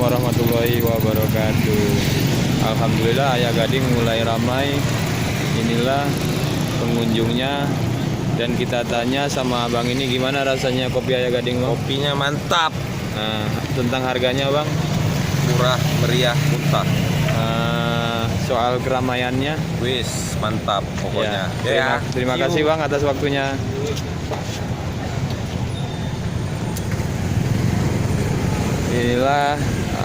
warahmatullahi wabarakatuh. Alhamdulillah Ayah Gading mulai ramai. Inilah pengunjungnya. Dan kita tanya sama abang ini gimana rasanya kopi Ayah Gading, Bang? Kopinya mantap, Nah, tentang harganya, Bang? murah, meriah, muntah. Soal keramaiannya, Wis, mantap pokoknya. terima kasih Bang atas waktunya. Inilah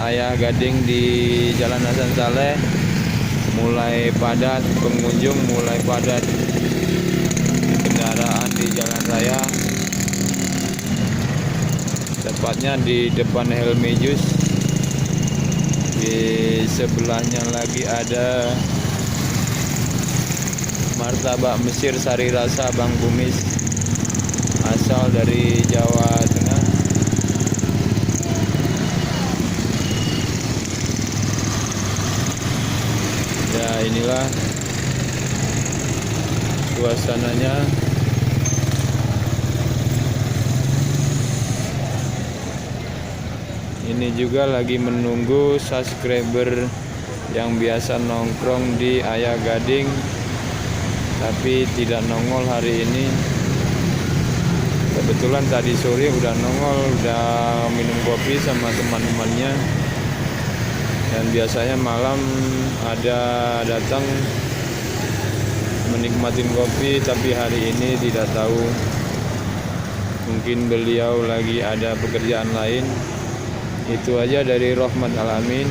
Ayah Gading di Jalan Hasan Saleh. Mulai padat pengunjung, mulai padat kendaraan di jalan raya. Tepatnya di depan Helmi Jus. Di sebelahnya lagi ada martabak Mesir Sari Rasa Bang Kumis, asal dari Jawa Tengah. Ya, inilah suasananya. Ini juga lagi menunggu subscriber yang biasa nongkrong di Ayah Gading tapi tidak nongol hari ini. Kebetulan tadi sore udah nongol, udah minum kopi sama teman-temannya. Dan biasanya malam ada datang menikmatin kopi, tapi hari ini tidak tahu. Mungkin beliau lagi ada pekerjaan lain. Itu aja dari Rahmat Alamin.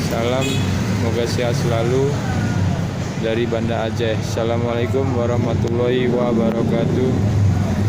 Salam, semoga sehat selalu dari Banda Aceh. Assalamualaikum warahmatullahi wabarakatuh.